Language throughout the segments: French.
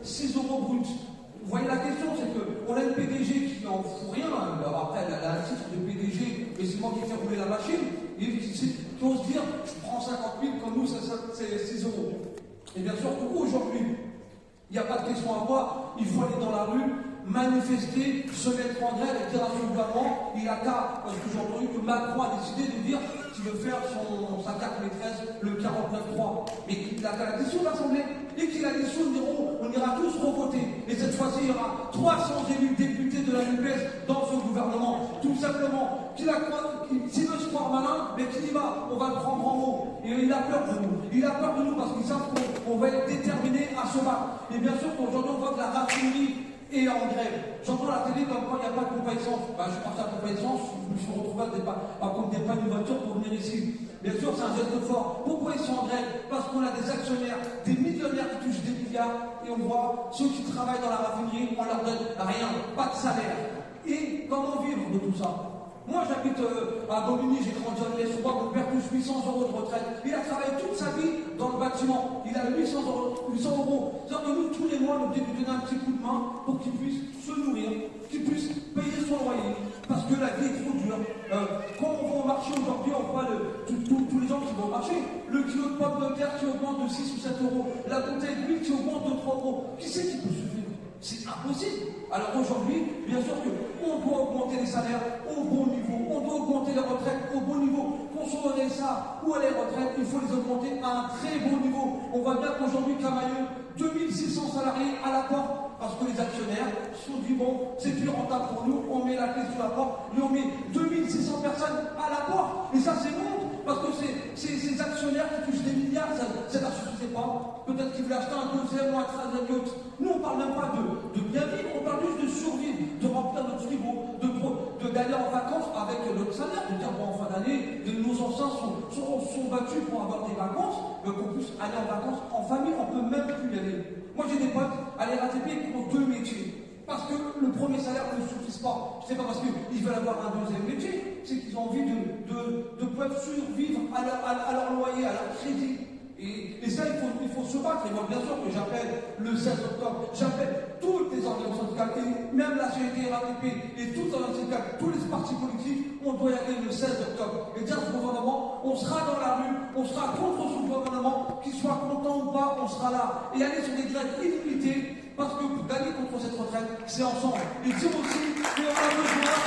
6 euros brut. Vous voyez la question, c'est qu'on a une PDG qui n'en fout rien. Alors après, elle a un titre de PDG, mais c'est moi qui fais rouler la machine. Et qui ose dire, je prends 50 000, comme nous, c'est 6 euros. Et bien sûr, aujourd'hui, il n'y a pas de question à voir, il faut aller dans la rue, manifester, se mettre en grève et dire à son gouvernement, il a qu'à, parce que j'ai entendu que Macron a décidé de dire qu'il veut faire sa carte maîtresse, le 49.3. Mais qu'il a qu'à la dissoudre l'Assemblée. Et qu'il a dissoudre, on ira tous revoter. Et cette fois-ci, il y aura 300 élus députés de la NUPES dans ce gouvernement. Tout simplement, s'il veut se croire malin, mais qu'il y va, on va le prendre en mot. Et il a peur de nous. Il a peur de nous parce qu'il savent qu'on va être déterminés à se battre. Et bien sûr qu'aujourd'hui, on voit que la raffinerie est en grève. J'entends la télé comme quoi il n'y a pas de pompe à essence. Je suis parti à la pompe à essence, je me suis retrouvé à compter pas une voiture pour venir ici. Bien sûr, c'est un geste fort. Pourquoi ils sont en grève? Parce qu'on a des actionnaires, des millionnaires qui touchent des milliards, et on voit ceux qui travaillent dans la raffinerie, on leur donne rien, pas de salaire. Et comment vivre de tout ça? Moi, j'habite à Bobigny, j'ai grandi en l'Est, mon père touche 800 euros de retraite. Il a travaillé toute sa vie dans le bâtiment. Il a 800 euros. C'est-à-dire que nous, tous les mois, nous devons lui donner un petit coup de main pour qu'il puisse se nourrir, qu'il puisse payer son loyer. Parce que la vie est trop dure. Quand on va au marché aujourd'hui, on voit tous les gens qui vont au marché. Le kilo de pommes de terre qui augmente de 6 ou 7 euros. La bouteille d'huile qui augmente de 3 euros. Qui c'est qui peut suivre? C'est impossible. Alors aujourd'hui, bien sûr qu'on doit augmenter les salaires au bon niveau, on doit augmenter les retraites au bon niveau. Qu'on soit au RSA ou à les retraites, il faut les augmenter à un très bon niveau. On voit bien qu'aujourd'hui, Camailleux, 2600 salariés à la porte, parce que les actionnaires se sont dit, bon, c'est plus rentable pour nous, on met la clé sur la porte, et on met 2600 personnes à la porte. Et ça, c'est bon. Parce que ces actionnaires qui touchent des milliards, ça ne leur suffisait pas. Peut-être qu'ils voulaient acheter un deuxième ou un troisième yacht. Nous, on ne parle même pas de bien vivre, on parle juste de survivre, de remplir notre frigo, d'aller en vacances avec notre salaire, de dire, bon, en fin d'année, nos anciens sont battus pour avoir des vacances, qu'on puisse aller en vacances en famille, on ne peut même plus y aller. Moi, j'ai des potes à la RATP qui ont 2 métiers. Parce que le premier salaire ne suffit pas. Ce n'est pas parce qu'ils veulent avoir un deuxième métier, c'est qu'ils ont envie de pouvoir survivre à leur loyer, à leur crédit. Et ça, il faut se battre. Et moi, bien sûr que j'appelle le 16 octobre, j'appelle toutes les organisations syndicales, et même la CGT, RATP, et toutes les organisations syndicales, tous les partis politiques, on doit y aller le 16 octobre. Et dire à ce gouvernement, on sera dans la rue, on sera contre ce gouvernement, qu'il soit content ou pas, on sera là. Et aller sur des grèves illimitées, parce que pour gagner contre cette retraite, c'est ensemble. Et dire aussi qu'on a besoin.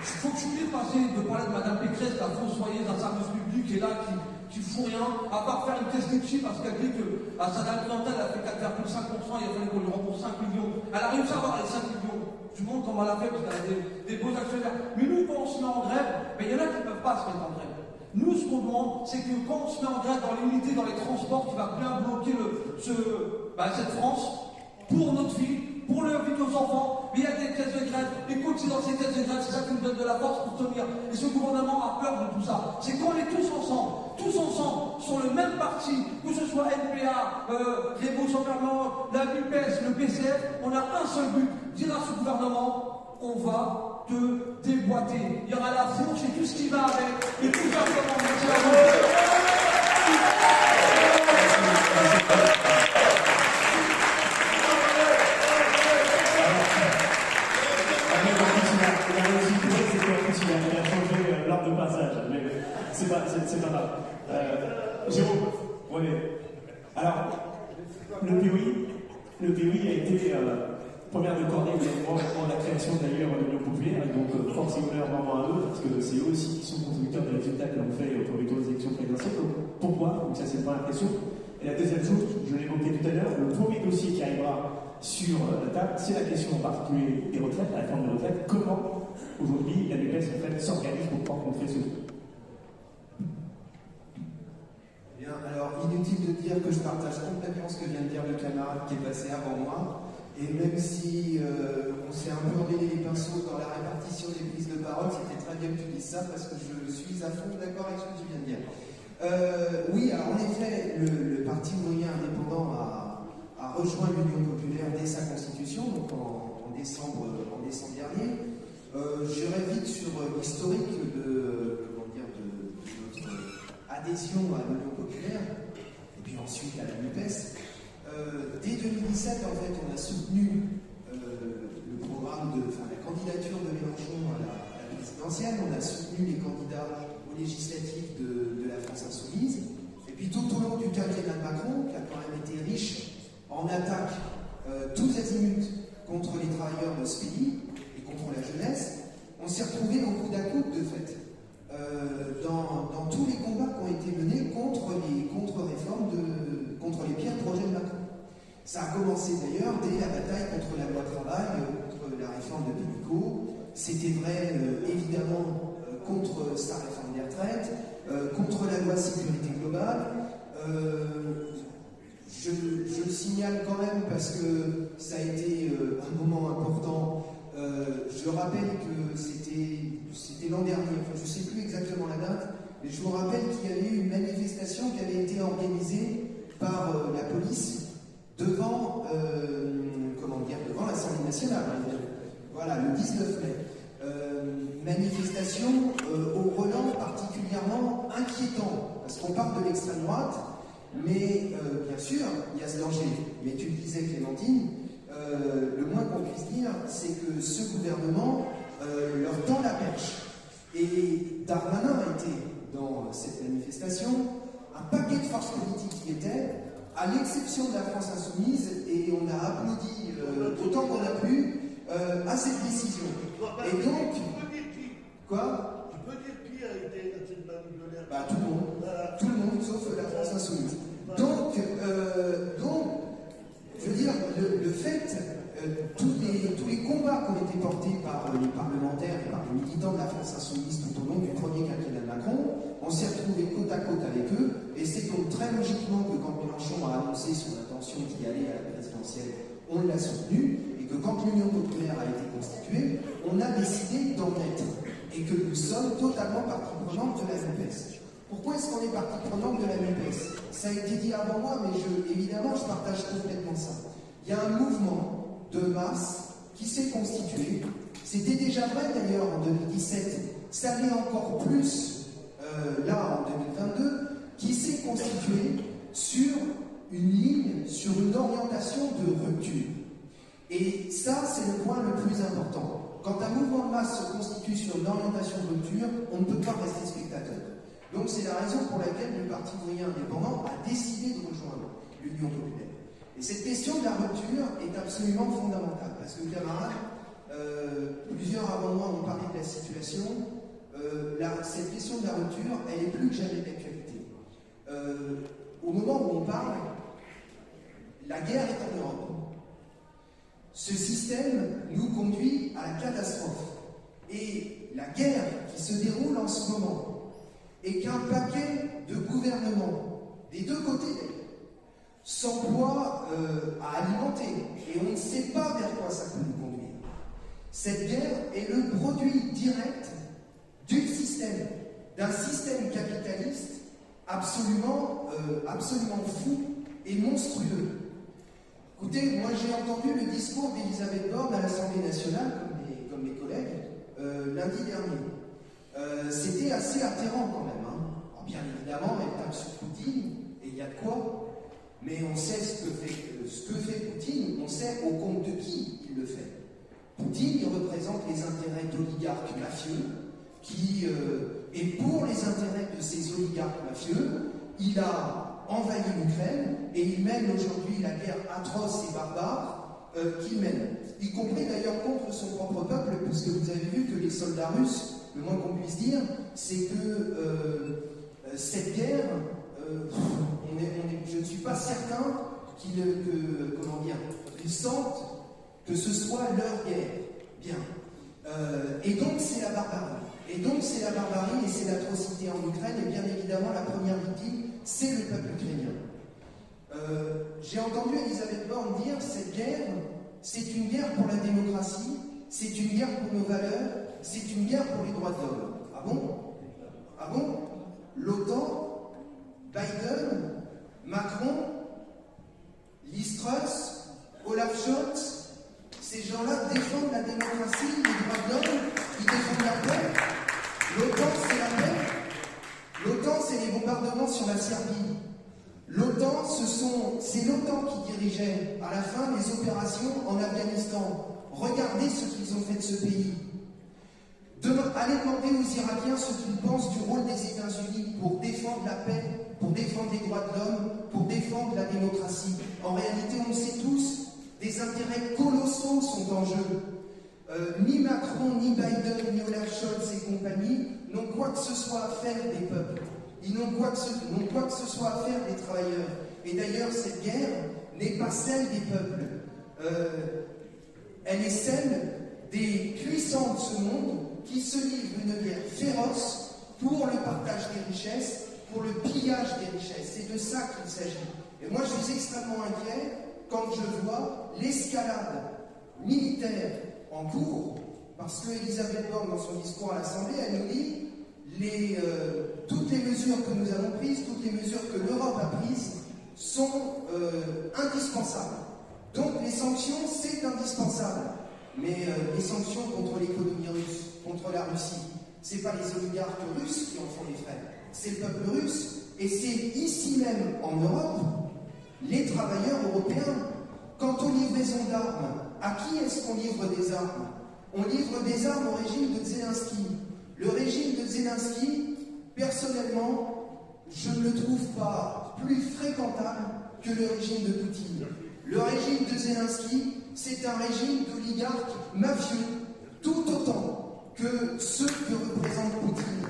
Il faut que je puisse passer de parler de Mme Pécresse, la fossoyeuse d'un service public, qui est là, qui fout rien, à part faire une caisse de chi parce qu'elle dit qu'à sa date clientèle, elle fait 4,5%, il a fallu qu'on lui rembourse 5 millions. Elle a réussi à avoir les 5 millions. Je vous montre comment elle a fait parce qu'elle a des beaux actionnaires. Mais nous, quand on se met en grève, il y en a qui ne peuvent pas se mettre en grève. Nous, ce qu'on demande, c'est que quand on se met en grève dans l'unité, dans les transports, qui va bien bloquer cette France, pour notre vie, pour la vie de nos enfants, mais il y a des caisses de grève, et continuer dans ces caisses de grève, c'est ça qui nous donne de la force pour tenir. Et ce gouvernement a peur de tout ça. C'est qu'on est tous ensemble, sur le même parti, que ce soit NPA, Révo Chamberlain, la NUPES, le PCF, on a un seul but, dire à ce gouvernement, on va te déboîter. Il y aura la fourche et tout ce qui va avec, et tout simplement, merci à vous. Il a changé l'ordre de passage, mais c'est pas grave. Jérôme, oui. Alors, le POI a été première de cordée pour la création d'ailleurs de l'Union populaire, et donc force et honneur vraiment à eux, parce que c'est eux aussi qui sont contributeurs des résultats que l'on fait pour les élections présidentielles. Donc, pourquoi? Donc ça, c'est la première question. Et la deuxième chose, je l'ai évoqué tout à l'heure, le premier dossier qui arrivera sur la table, c'est la question en particulier des retraites, la réforme des retraites. Comment aujourd'hui la NUPES en fait s'organise pour pouvoir contrer ce truc? Bien, alors inutile de dire que je partage complètement ce que vient de dire le camarade qui est passé avant moi, et même si on s'est un peu emmêlé les pinceaux dans la répartition des prises de parole, c'était très bien que tu dises ça parce que je suis à fond d'accord avec ce que tu viens de dire. Oui, alors en effet, le Parti ouvrier indépendant a rejoint l'Union populaire dès sa constitution, donc en décembre dernier. J'irai vite sur l'historique de adhésion à l'Union populaire, et puis ensuite à la NUPES, dès 2017, en fait, on a soutenu le programme la candidature de Mélenchon à la présidentielle, on a soutenu les candidats aux législatives de la France Insoumise, et puis tout au long du quinquennat de Macron, qui a quand même été riche en attaques tous azimuts contre les travailleurs de ce pays et contre la jeunesse, on s'est retrouvé au coude à coude, de fait, dans tous les combats qui ont été menés contre les pires projets de Macron. Ça a commencé d'ailleurs dès la bataille contre la loi travail, contre la réforme de Pénicaud. C'était vrai, évidemment, contre sa réforme des retraites, contre la loi sécurité globale. Je le signale quand même parce que ça a été un moment important. Je rappelle que c'était l'an dernier, enfin, je ne sais plus exactement la date, mais je vous rappelle qu'il y avait eu une manifestation qui avait été organisée par la police devant l'Assemblée nationale. Voilà, le 19 mai. Manifestation au relent particulièrement inquiétant, parce qu'on parle de l'extrême droite, mais bien sûr, il y a ce danger. Mais tu le disais, Clémentine, le moins qu'on puisse dire, c'est que ce gouvernement leur tend la perche. Et Darmanin a été dans cette manifestation, un paquet de forces politiques qui étaient, à l'exception de la France Insoumise, et on a applaudi autant qu'on a pu à cette décision. Et donc, quoi? Tu peux dire qui a été dans cette manipulation? Bah, tout le monde, sauf la France Insoumise. Donc, je veux dire, le fait, tous les combats qui ont été portés par les parlementaires et par les militants de la France Insoumise tout au long du premier quinquennat de Macron, on s'est retrouvés côte à côte avec eux, et c'est donc très logiquement que quand Mélenchon a annoncé son intention d'y aller à la présidentielle, on l'a soutenu, et que quand l'Union populaire a été constituée, on a décidé d'en être, et que nous sommes totalement partie prenante de la NUPES. Pourquoi est-ce qu'on est partie prenante de la NUPES? Ça a été dit avant moi, mais évidemment, je partage complètement ça. Il y a un mouvement de masse qui s'est constitué. C'était déjà vrai d'ailleurs en 2017, ça l'est encore plus là en 2022, qui s'est constitué sur une ligne, sur une orientation de rupture. Et ça, c'est le point le plus important. Quand un mouvement de masse se constitue sur une orientation de rupture, on ne peut pas rester spectateur. Donc c'est la raison pour laquelle le Parti ouvrier indépendant a décidé de rejoindre l'Union populaire. Et cette question de la rupture est absolument fondamentale, parce que, camarades, plusieurs avant moi ont parlé de la situation, cette question de la rupture, elle est plus que jamais d'actualité. Au moment où on parle, la guerre est en Europe. Ce système nous conduit à la catastrophe. Et la guerre qui se déroule en ce moment, et qu'un paquet de gouvernements, des deux côtés, s'emploie à alimenter, et on ne sait pas vers quoi ça peut nous conduire. Cette guerre est le produit direct d'un système capitaliste absolument fou et monstrueux. Écoutez, moi j'ai entendu le discours d'Elisabeth Borne à l'Assemblée nationale, comme mes collègues, lundi dernier. C'était assez atterrant quand même. Alors, bien évidemment, elle tape sur Poutine, et il y a de quoi. Mais on sait ce que fait Poutine, on sait au compte de qui il le fait. Poutine, il représente les intérêts d'oligarques mafieux, et pour les intérêts de ces oligarques mafieux, il a envahi l'Ukraine, et il mène aujourd'hui la guerre atroce et barbare qu'il mène, y compris d'ailleurs contre son propre peuple, puisque vous avez vu que les soldats russes, le moins qu'on puisse dire, c'est que cette guerre, je ne suis pas certain qu'ils sentent que ce soit leur guerre. Bien. Et donc c'est la barbarie. Et donc c'est la barbarie et c'est l'atrocité en Ukraine, et bien évidemment la première victime, c'est le peuple ukrainien. J'ai entendu Elisabeth Borne dire cette guerre, c'est une guerre pour la démocratie, c'est une guerre pour nos valeurs, c'est une guerre pour les droits de l'homme. Ah bon? Ah bon? L'OTAN, Biden, Macron, Liz Truss, Olaf Scholz, ces gens-là défendent la démocratie, les droits de l'homme, ils défendent la paix. L'OTAN, c'est la paix. L'OTAN, c'est les bombardements L'OTAN, c'est l'OTAN qui dirigeait à la fin les opérations en Afghanistan. Regardez ce qu'ils ont fait de ce pays. Allez demander aux Irakiens ce qu'ils pensent du rôle des États-Unis pour défendre la paix, pour défendre les droits de l'homme, pour défendre la démocratie. En réalité, on le sait tous, des intérêts colossaux sont en jeu. Ni Macron, ni Biden, ni Olaf Scholz et compagnie n'ont quoi que ce soit à faire des peuples. Ils n'ont quoi que ce soit à faire des travailleurs. Et d'ailleurs, cette guerre n'est pas celle des peuples. Elle est celle des puissants de ce monde qui se livrent une guerre féroce pour le partage des richesses, pour le pillage des richesses. C'est de ça qu'il s'agit. Et moi, je suis extrêmement inquiet quand je vois l'escalade militaire en cours, parce que Elisabeth Borne, dans son discours à l'Assemblée, elle nous dit toutes les mesures que nous avons prises, toutes les mesures que l'Europe a prises sont indispensables. Donc les sanctions, c'est indispensable. Mais les sanctions contre l'économie russe, contre la Russie, c'est pas les oligarques russes qui en font les frais, c'est le peuple russe. Et c'est ici même, en Europe, les travailleurs européens. Quant aux livraisons d'armes, à qui est-ce qu'on livre des armes? On livre des armes au régime de Zelensky. Le régime de Zelensky, personnellement, je ne le trouve pas plus fréquentable que le régime de Poutine. Le régime de Zelensky, c'est un régime d'oligarques mafieux, tout autant que ceux que représente Poutine.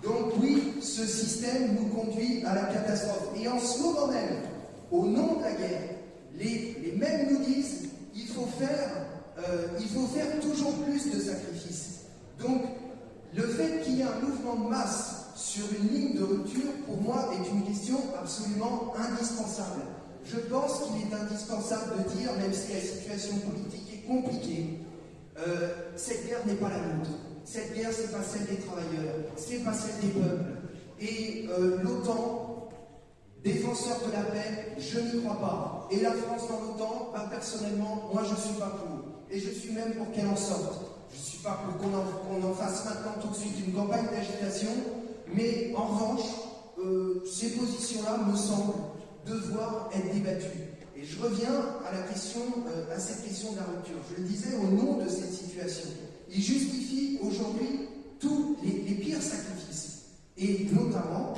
Donc oui, ce système nous conduit à la catastrophe. Et en ce moment même, au nom de la guerre, les mêmes nous disent il faut faire toujours plus de sacrifices. Donc, le fait qu'il y ait un mouvement de masse sur une ligne de rupture, pour moi, est une question absolument indispensable. Je pense qu'il est indispensable de dire, même si la situation politique est compliquée, cette guerre n'est pas la nôtre. Cette guerre, c'est pas celle des travailleurs, c'est pas celle des peuples. Et l'OTAN, défenseur de la paix, je n'y crois pas. Et la France dans l'OTAN, personnellement, moi je ne suis pas pour. Et je suis même pour qu'elle en sorte. Je ne suis pas pour qu'on en fasse maintenant tout de suite une campagne d'agitation, mais en revanche, ces positions-là me semblent devoir être débattues. Et je reviens à cette question de la rupture. Je le disais, au nom de cette situation, il justifie aujourd'hui tous les pires sacrifices. Et notamment,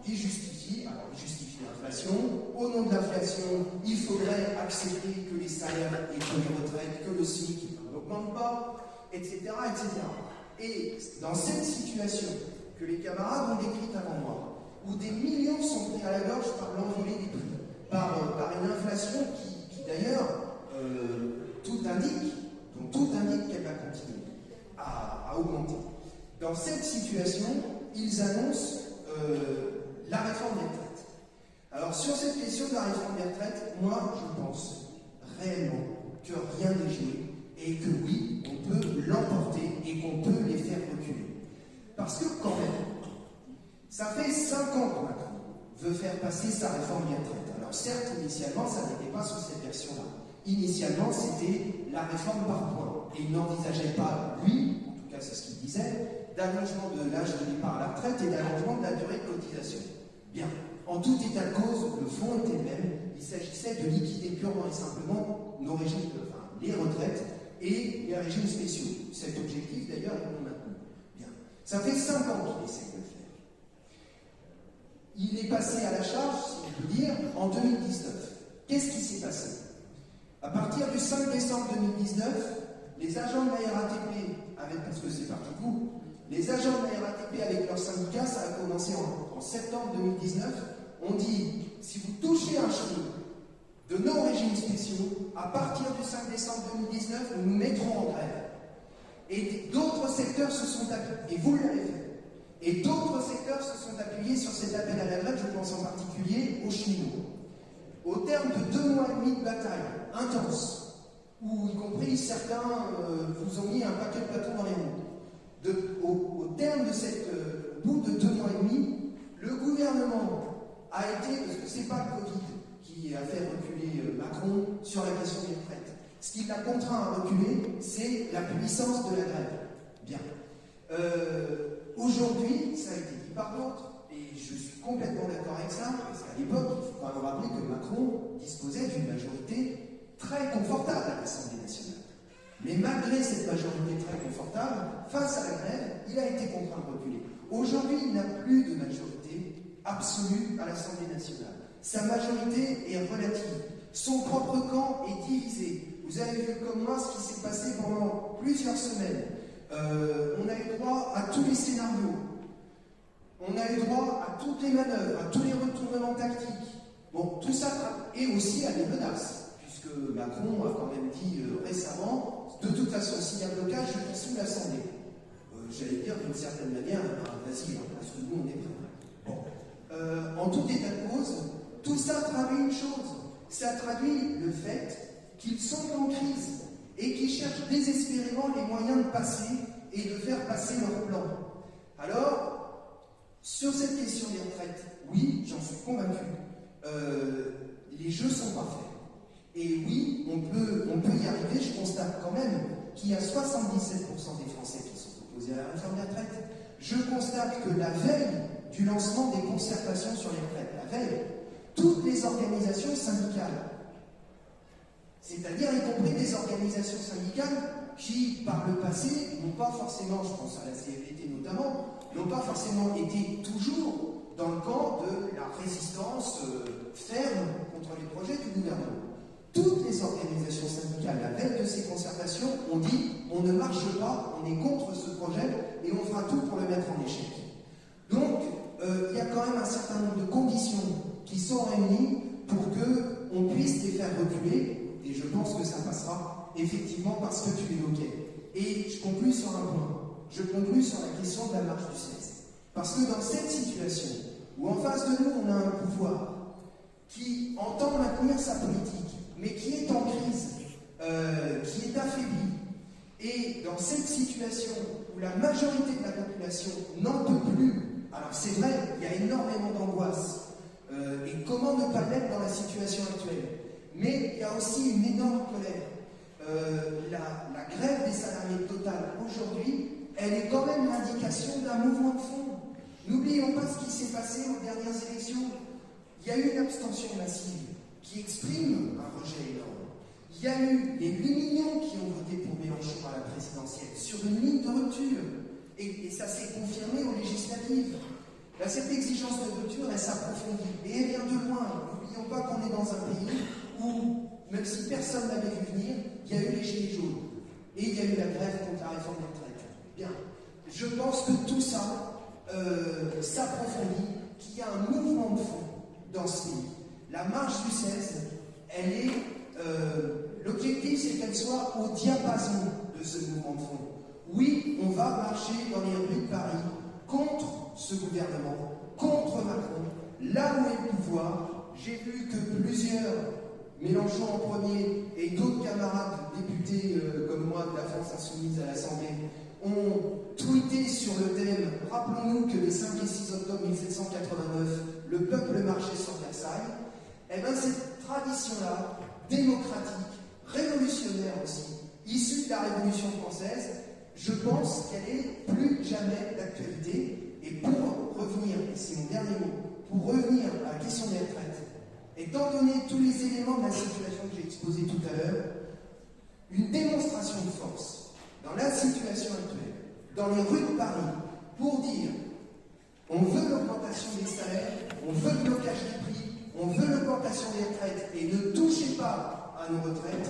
il justifie l'inflation. Au nom de l'inflation, il faudrait accepter que les salaires et que les retraites, que le SMIC n'augmente pas, etc., etc. Et dans cette situation que les camarades ont décrite avant moi, où des millions sont pris à la gorge par l'envolée des prix, par une inflation qui d'ailleurs, tout indique qu'elle va continuer à augmenter. Dans cette situation, ils annoncent la réforme des retraites. Alors sur cette question de la réforme des retraites, moi je pense réellement que rien n'est joué et que oui, on peut l'emporter et qu'on peut les faire reculer. Parce que quand même, ça fait 5 ans que Macron veut faire passer sa réforme des retraites. Alors certes, initialement, ça n'était pas sous cette version-là. Initialement, c'était la réforme par points. Et il n'envisageait pas, lui, en tout cas c'est ce qu'il disait, d'allongement de l'âge de départ à la retraite et d'allongement de la durée de cotisation. Bien. En tout état de cause, le fond était le même. Il s'agissait de liquider purement et simplement nos régimes, les retraites et les régimes spéciaux. Cet objectif, d'ailleurs, est non maintenu. Bien. Ça fait 5 ans qu'il essaie de le faire. Il est passé à la charge, si on peut dire, en 2019. Qu'est-ce qui s'est passé? À partir du 5 décembre 2019, les agents de la RATP, parce que c'est parti coup, les agents de la RATP avec leurs syndicats, ça a commencé en septembre 2019, on dit, si vous touchez un cheveu de nos régimes spéciaux, à partir du 5 décembre 2019, nous nous mettrons en grève. Et d'autres secteurs se sont appuyés, et vous l'avez fait, et d'autres secteurs se sont appuyés sur cet appel à la grève, je pense en particulier aux cheminots. Au terme de 2 mois et demi de bataille intense, où y compris certains vous ont mis un paquet de bâtons dans les roues, au terme de au bout de 2 mois et demi, le gouvernement a été, parce que c'est pas le Covid qui a fait reculer Macron sur la question des retraites. Ce qui l'a contraint à reculer, c'est la puissance de la grève. Bien. Aujourd'hui, ça a été dit par d'autres, et je suis complètement d'accord avec ça, parce qu'à l'époque, il faut quand même Macron disposait d'une majorité très confortable à l'Assemblée nationale. Mais malgré cette majorité très confortable, face à la grève, il a été contraint de reculer. Aujourd'hui, il n'a plus de majorité absolue à l'Assemblée nationale. Sa majorité est relative. Son propre camp est divisé. Vous avez vu comme moi ce qui s'est passé pendant plusieurs semaines. On a eu droit à tous les scénarios. On a eu droit à toutes les manœuvres, à tous les retournements tactiques. Bon, tout ça, et aussi à des menaces, puisque Macron a quand même dit récemment, de toute façon, s'il y a blocage, je poursuis l'Assemblée. J'allais dire d'une certaine manière, vas-y, parce que nous, on est prêts. Bon. En tout état de cause, tout ça traduit une chose. Ça traduit le fait qu'ils sont en crise et qu'ils cherchent désespérément les moyens de passer et de faire passer leur plan. Alors, sur cette question des retraites, oui, j'en suis convaincu, les jeux sont pas faits. Et oui, on peut y arriver. Je constate quand même qu'il y a 77% des Français qui sont opposés à la réforme des retraites. Je constate que la veille du lancement des concertations sur les retraites, la veille, toutes les organisations syndicales, c'est-à-dire y compris des organisations syndicales qui, par le passé, n'ont pas forcément, je pense à la CFDT notamment, n'ont pas forcément été toujours dans le camp de la résistance ferme contre les projets du gouvernement. Toutes les organisations syndicales, la veille de ces concertations, ont dit on ne marche pas, on est contre ce projet et on fera tout pour le mettre en échec. Donc, il y a quand même un certain nombre de conditions qui sont réunies pour qu'on puisse les faire reculer, et je pense que ça passera effectivement par ce que tu évoquais. Et je conclue sur un point. Je conclue sur la question de la marche du 16. Parce que dans cette situation, où en face de nous, on a un pouvoir qui entend maintenir sa politique, mais qui est en crise, qui est affaibli, et dans cette situation où la majorité de la population n'en peut plus, alors c'est vrai, il y a énormément d'angoisse, et comment ne pas l'être dans la situation actuelle, mais il y a aussi une énorme colère. La grève des salariés Total aujourd'hui, elle est quand même l'indication d'un mouvement de fond. N'oublions pas ce qui s'est passé aux dernières élections. Il y a eu une abstention massive qui exprime un rejet énorme. Il y a eu les 8 millions qui ont voté pour Mélenchon à la présidentielle sur une ligne de rupture. Et ça s'est confirmé aux législatives. Là, cette exigence de rupture, elle s'approfondit. Et elle vient de loin. N'oublions pas qu'on est dans un pays où, même si personne n'avait vu venir, il y a eu les gilets jaunes. Et il y a eu la grève contre la réforme des retraites. Bien. Je pense que tout ça s'approfondit, qu'il y a un mouvement de fond dans ce pays. La marche du 16, elle est... l'objectif, c'est qu'elle soit au diapason de ce mouvement de fond. Oui, on va marcher dans les rues de Paris contre ce gouvernement, contre Macron, là où est le pouvoir. J'ai vu que plusieurs, Mélenchon en premier et d'autres camarades députés comme moi de la France Insoumise à l'Assemblée, ont tweeté sur le thème « Rappelons-nous que les 5 et 6 octobre 1789, le peuple marchait sur Versailles ». Eh bien, cette tradition-là, démocratique, révolutionnaire aussi, issue de la Révolution française, je pense qu'elle est plus jamais d'actualité. Et pour revenir, et c'est mon dernier mot, pour revenir à la question des retraites, étant donné tous les éléments de la situation que j'ai exposée tout à l'heure, une démonstration de force dans la situation actuelle, dans les rues de Paris, pour dire on veut l'augmentation des salaires, on veut le blocage des prix, on veut l'augmentation des retraites et ne touchez pas à nos retraites,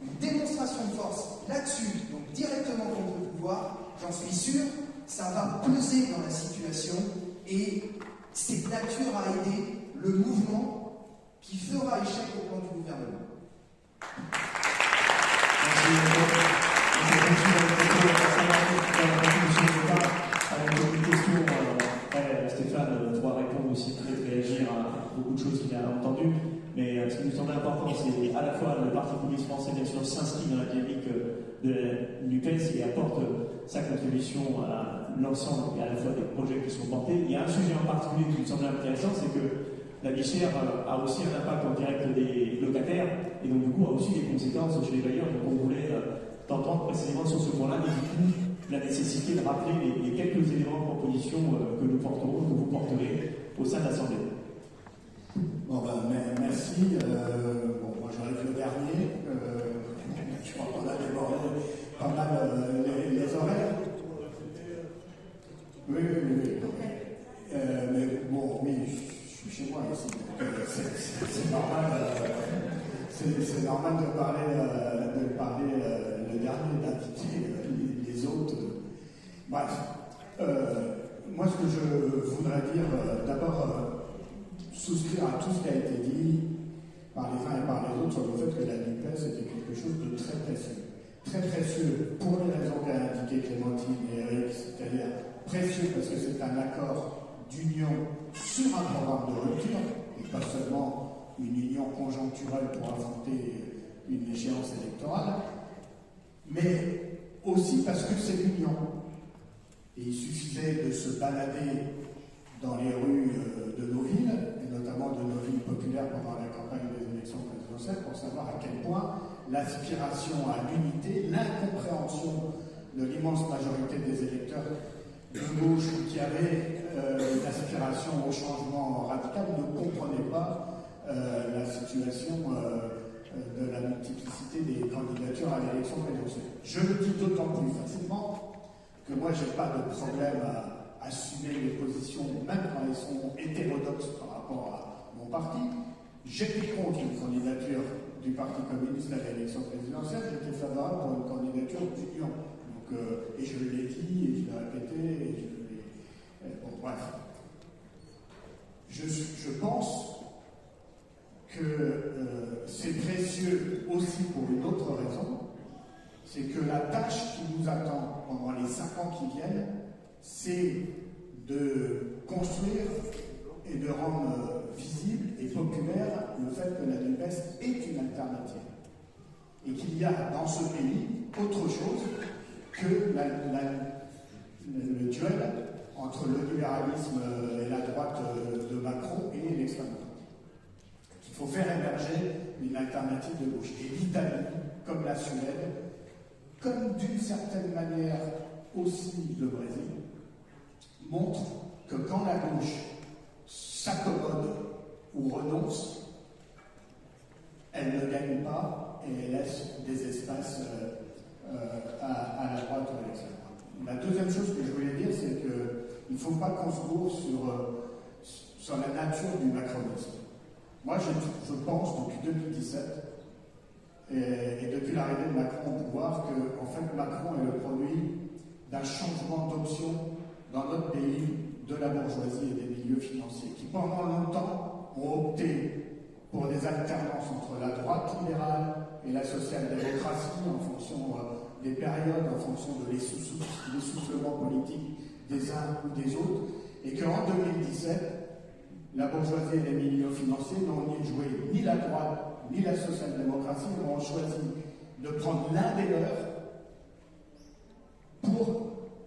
une démonstration de force là-dessus, donc directement contre le pouvoir, j'en suis sûr, ça va peser dans la situation et c'est de nature à aider le mouvement qui fera échec au plan du gouvernement. Stéphane pourra répondre aussi, peut-être réagir à beaucoup de choses qu'il a entendues, mais ce qui nous semble important, c'est à la fois le Parti communiste français, bien sûr, s'inscrit dans la dynamique de la NUPES et apporte sa contribution à l'ensemble et à la fois des projets qui sont portés. Il y a un sujet en particulier qui nous semble intéressant, c'est que la vie chère a aussi un impact en direct des locataires et donc du coup a aussi des conséquences chez les bailleurs. Donc on voulait t'entendre précisément sur ce point-là et du coup la nécessité de rappeler les quelques éléments de proposition que nous porterons, que vous porterez au sein de l'Assemblée. Bon, merci merci. Bon, moi j'arrive le dernier. Je crois qu'on a débordé pas mal les horaires. Oui. Mais bon, oui, je suis chez moi ici. C'est normal. C'est normal de parler le dernier, d'inviter les autres. Bref. Moi, ce que je voudrais dire, d'abord, souscrire à tout ce qui a été dit par les uns et par les autres sur le fait que la NUPES était quelque chose de très précieux. Très précieux pour les raisons qu'a indiqué Clémentine et Eric, c'est-à-dire précieux parce que c'est un accord d'union sur un programme de rupture, et pas seulement une union conjoncturelle pour affronter une échéance électorale, mais aussi parce que c'est l'union. Et il suffisait de se balader dans les rues de nos villes, et notamment de nos villes populaires pendant la campagne des élections présidentielles, pour savoir à quel point l'aspiration à l'unité, l'incompréhension de l'immense majorité des électeurs de gauche qui avaient une aspiration au changement radical ne comprenaient pas la situation de la multiplicité des candidatures à l'élection présidentielle. Je le dis d'autant plus facilement que moi, je n'ai pas de problème à assumer les positions, même quand elles sont hétérodoxes par rapport à mon parti. J'étais contre une candidature du Parti communiste à l'élection présidentielle, j'étais favorable pour une candidature d'union. Et je l'ai dit, et je l'ai répété, et je l'ai... Bon, bref. Je pense que c'est précieux aussi pour une autre raison, c'est que la tâche qui nous attend pendant les 5 ans qui viennent, c'est de construire et de rendre visible et populaire le fait que la NUPES est une alternative. Et qu'il y a dans ce pays autre chose que le duel entre le libéralisme et la droite de Macron et l'extrême droite. Il faut faire émerger une alternative de gauche. Et l'Italie, comme la Suède, comme d'une certaine manière aussi le Brésil, montre que quand la gauche s'accommode ou renonce, elle ne gagne pas et elle laisse des espaces à la droite ou à l'extrême droite. La deuxième chose que je voulais dire, c'est qu'il ne faut pas qu'on se gourre sur la nature du macronisme. Moi, je pense, depuis 2017, et depuis l'arrivée de Macron au pouvoir, que en fait, Macron est le produit d'un changement d'option dans notre pays de la bourgeoisie et des milieux financiers, qui pendant longtemps ont opté pour des alternances entre la droite libérale et la social-démocratie en fonction des périodes, en fonction de l'essoufflement politique des uns ou des autres, et qu'en 2017, la bourgeoisie et les milieux financiers n'ont ni joué ni la droite ni la social-démocratie, mais ont choisi de prendre l'un des leurs pour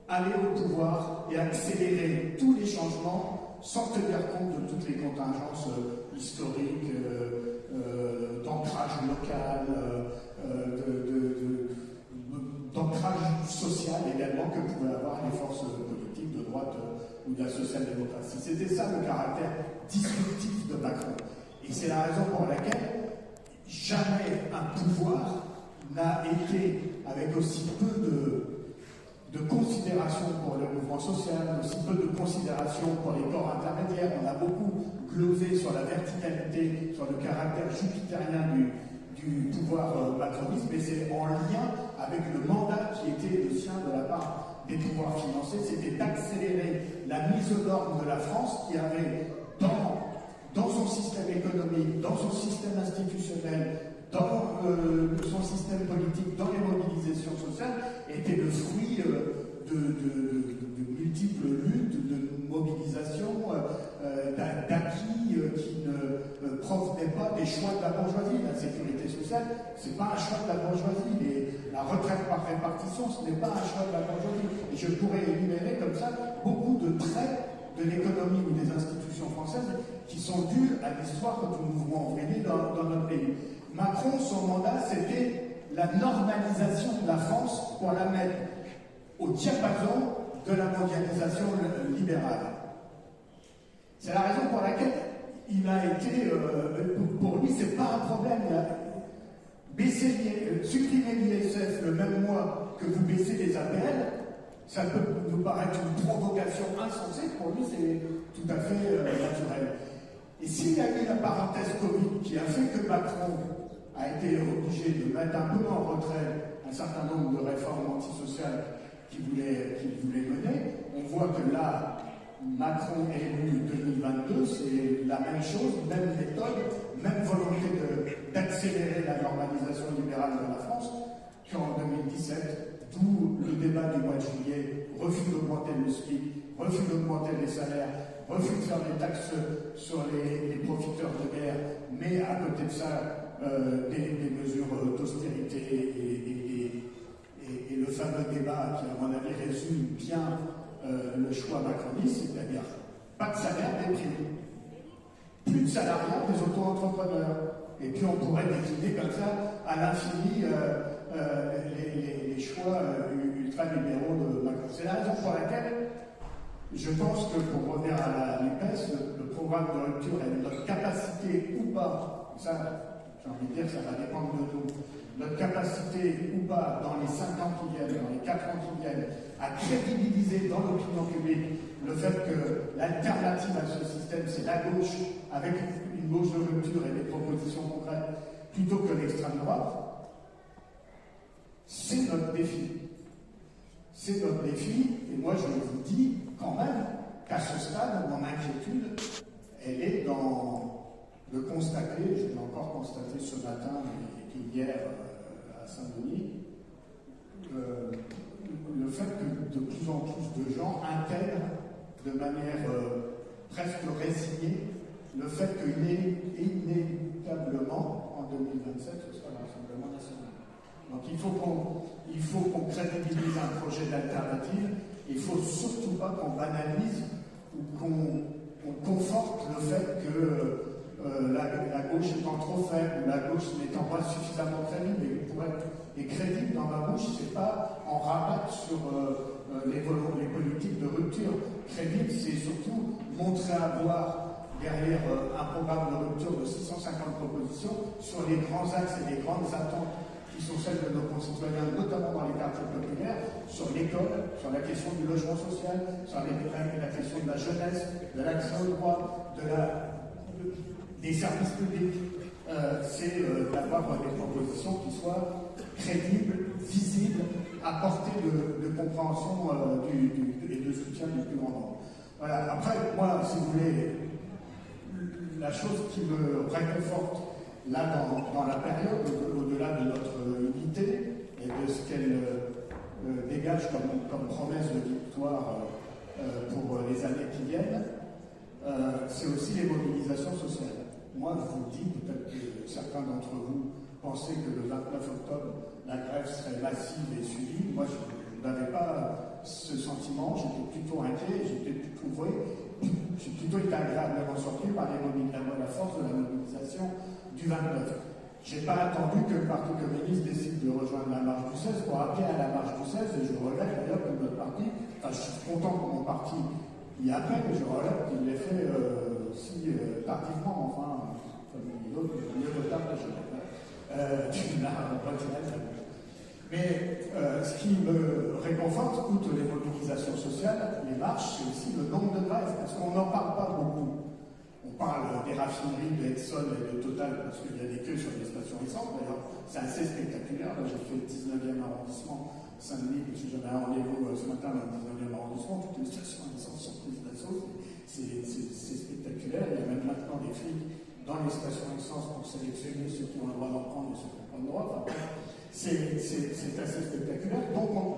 aller au pouvoir et accélérer tous les changements sans tenir compte de toutes les contingences historiques, d'ancrage local, d'ancrage social également que pouvaient avoir les forces politiques de droite ou de la social-démocratie. C'était ça le caractère disruptif de Macron. Et c'est la raison pour laquelle jamais un pouvoir n'a été, avec aussi peu de considération pour le mouvement social, aussi peu de considération pour les corps intermédiaires. On a beaucoup glosé sur la verticalité, sur le caractère jupitérien du pouvoir macroniste, mais c'est en lien avec le mandat qui était le sien de la part des pouvoirs financiers, c'était d'accélérer la mise aux normes de la France qui avait dans son système économique, dans son système institutionnel, dans son système politique, dans les mobilisations sociales, était le fruit de multiples luttes, de mobilisations, d'acquis qui ne provenaient pas des choix de la bourgeoisie. La sécurité sociale, ce n'est pas un choix de la bourgeoisie. La retraite par répartition, ce n'est pas un choix de la bourgeoisie. Et je pourrais énumérer comme ça beaucoup de traits de l'économie ou des institutions françaises qui sont dus à l'histoire du mouvement ouvrier dans notre pays. Macron, son mandat, c'était la normalisation de la France pour la mettre au diapason de la mondialisation libérale. C'est la raison pour laquelle il a été, pour lui, c'est supprimer l'ISF le même mois que vous baissez les APL, ça peut nous paraître une provocation insensée, pour lui c'est tout à fait naturel. Et s'il y a eu la parenthèse Covid qui a fait que Macron a été obligé de mettre un peu en retrait un certain nombre de réformes antisociales qu'il voulait mener, on voit que là, Macron élu 2022, c'est la même chose, même méthode, même volonté d'accélérer la normalisation libérale de la France qu'en 2017, d'où le débat du mois de juillet, refus d'augmenter le SMIC, refus d'augmenter les salaires, refus de faire des taxes sur les profiteurs de guerre, mais à côté de ça, des mesures d'austérité et le fameux débat qui, à mon avis, résume bien le choix macroniste, c'est-à-dire pas de salaire, des primes. Plus de salariat, des auto-entrepreneurs. Et puis on pourrait décliner comme ça à l'infini les choix ultra-libéraux de Macron. C'est la raison pour laquelle je pense que, pour revenir à la NUPES, le programme de rupture et notre capacité ou pas, ça, j'ai envie de dire, ça va dépendre de nous, notre capacité ou pas, dans les 5 ans qui viennent, dans les 4 ans qui viennent, à crédibiliser dans l'opinion publique le fait que l'alternative à ce système, c'est la gauche, avec une gauche de rupture et des propositions concrètes, plutôt que l'extrême droite, c'est notre défi. C'est notre défi, et moi je vous dis quand même qu'à ce stade, mon inquiétude, elle est dans le constater, je l'ai encore constaté ce matin et hier à Saint-Denis, le fait que de plus en plus de gens intègrent de manière presque résignée le fait qu'inéluctablement, en 2027, ce sera le Rassemblement national. Donc il faut qu'on crédibilise un projet d'alternative. Il ne faut surtout pas qu'on banalise ou qu'on conforte le fait que la gauche étant trop faible, ou la gauche n'étant pas suffisamment crédible. Et crédible dans ma bouche, c'est pas en rabattre sur les politiques de rupture. Crédible, c'est surtout montrer à voir derrière un programme de rupture de 650 propositions sur les grands axes et les grandes attentes qui sont celles de nos concitoyens, notamment dans les quartiers populaires, sur l'école, sur la question du logement social, sur la question de la jeunesse, de l'accès au droit, des services publics. C'est d'avoir des propositions qui soient crédibles, visibles, à portée de compréhension et de soutien du plus grand nombre. Voilà. Après, moi, si vous voulez, la chose qui me réconforte là dans la période, au-delà de notre unité et de ce qu'elle dégage comme promesse de victoire pour les années qui viennent, c'est aussi les mobilisations sociales. Moi, je vous le dis, peut-être que certains d'entre vous pensaient que le 29 octobre, la grève serait massive et suivie. Moi, je n'avais pas ce sentiment, j'étais plutôt inquiet, j'ai plutôt été agréablement surpris par la force de la mobilisation du 29. Je n'ai pas attendu que le Parti communiste décide de rejoindre la marche du 16 pour appeler à la marche du 16, et je regrette d'ailleurs que notre parti, je suis content que mon parti y appelle, mais je regrette qu'il l'ait fait si tardivement, enfin, comme l'autre, mieux retard que je mais ce qui me réconforte, outre les mobilisations sociales, les marches, c'est aussi le nombre de grèves, parce qu'on n'en parle pas beaucoup. On parle des raffineries, de Exxon et de Total, parce qu'il y a des queues sur les stations essence. D'ailleurs, c'est assez spectaculaire. Là, j'ai fait le 19e arrondissement, Saint-Denis, parce que j'avais un rendez-vous ce matin dans le 19e arrondissement. Toutes les stations essence sont prises d'assaut. C'est spectaculaire. Il y a même maintenant des flics dans les stations essence pour sélectionner ceux qui ont le droit d'en prendre et ceux qui n'ont pas le droit. Enfin, c'est assez spectaculaire. Donc on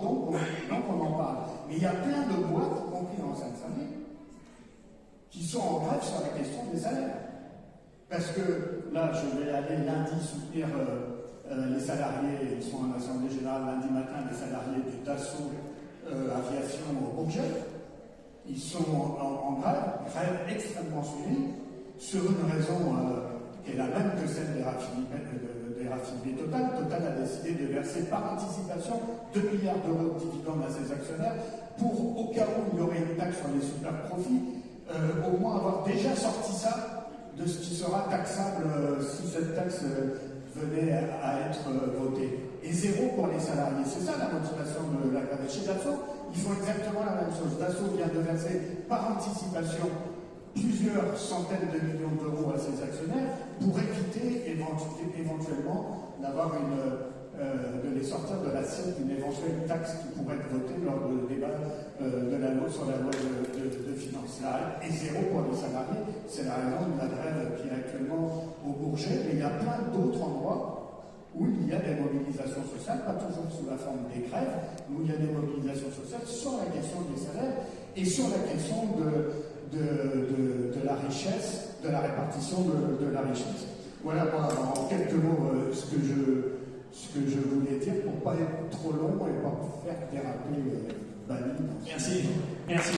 en parle. Mais il y a plein de boîtes, y compris en Seine-Saint-Denis, qui sont en grève sur la question des salaires. Parce que là, je vais aller lundi soutenir les salariés, ils sont en assemblée générale lundi matin, les salariés du Dassault Aviation au Bourget. Ils sont en grève extrêmement suivie, sur une raison qui est la même que celle des raffineries Total. Total a décidé de verser par anticipation 2 milliards d'euros de dividendes à ses actionnaires pour, au cas où il y aurait une taxe sur les super profits, au moins avoir déjà sorti ça de ce qui sera taxable si cette taxe venait à être voté. Et 0 pour les salariés. C'est ça la motivation de la grève. Chez Dassault, ils font exactement la même chose. Dassault vient de verser par anticipation plusieurs centaines de millions d'euros à ses actionnaires pour éviter éventuellement d'avoir de les sortir de l'assiette d'une éventuelle taxe qui pourrait être votée lors du débat de la loi sur la loi de finances. Là, et 0 pour les salariés, c'est la raison de la grève qui est actuellement au Bourget, mais il y a plein d'autres endroits où il y a des mobilisations sociales, pas toujours sous la forme des grèves, où il y a des mobilisations sociales sur la question des salaires et sur la question de la richesse, de la répartition de la richesse. Voilà, moi, en quelques mots, ce que je voulais dire pour ne pas être trop long et pas faire déraper Bali. Merci. Merci.